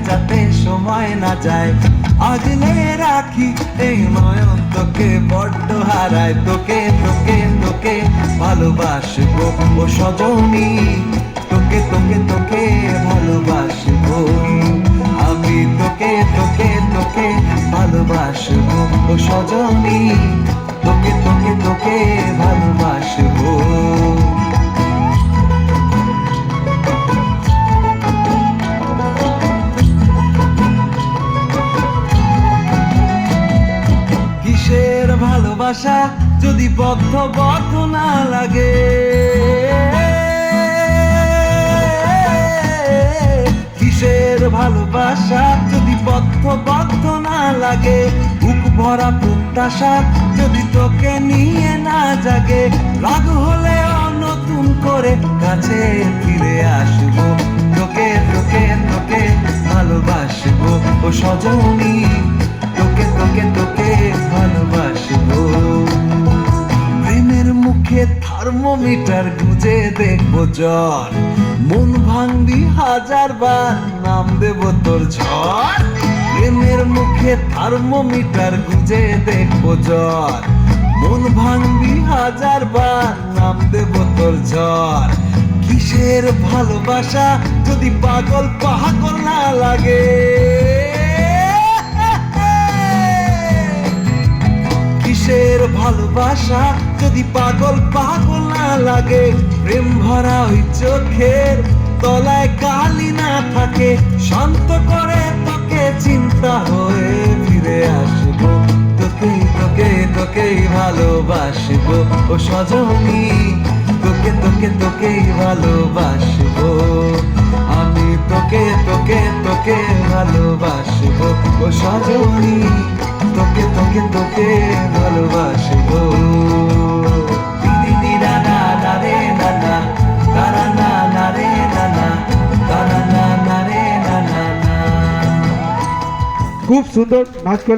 যাতে সময় না যায়, আগলে রাখি এই নয়ন তোকে বড্ড হারায়। তোকে তোকে তোকে ভালোবাসবো ও সজনী, তোকে তোকে তোকে ভালোবাসবো আমি। তোকে তোকে তোকে ভালোবাসবো ও সজনী, তোকে তোকে তোকে ভালোবাসবো। কিসের ভালোবাসা যদি বদ্ধ বদ্ধ না লাগে, কিসের ভালোবাসা যদি বদ্ধ বদ্ধ না লাগে, বুক ভরা প্রত্যাশা যদি তোকে নিয়ে না জাগে, রাগ হলেও নতুন করে কাছে ফিরে আসবো। তোকে তোকে তোকে ভালোবাসবো ও সজনী, তোকে তোকে তোকে ভালোবাসবো। প্রেমের মুখে থার্মোমিটার গুজে দেখবো জ্বর, মন ভাঙবি হাজার বার নাম দেব তোর ঝড়। প্রেমের মুখে থার্মোমিটার গুজে দেখবো জ্বর, মন ভাঙবি হাজার বার নাম দেব তোর ঝড়। কিসের ভালোবাসা যদি পাগল পাগল না লাগে, কিসের ভালোবাসা যদি পাগল পাগল না লাগে, প্রেম ভরা ওই চোখের তলায় কালি না থাকে, শান্ত করে তোকে চিন্তা হয়ে ফিরে আসবো। তোকে তোকে তোকেই ভালোবাসবো ও সজনী, তোকে তোকে তোকেই ভালোবাসবো আমি। তোকে তোকে তোকে ভালোবাসবো ও সজনী, তোকে তোকে তোকে ভালোবাসবো। দিদি না না না রে না না, তারা না না রে না না, তারা না না রে না না। খুব সুন্দর নাচ করলেন।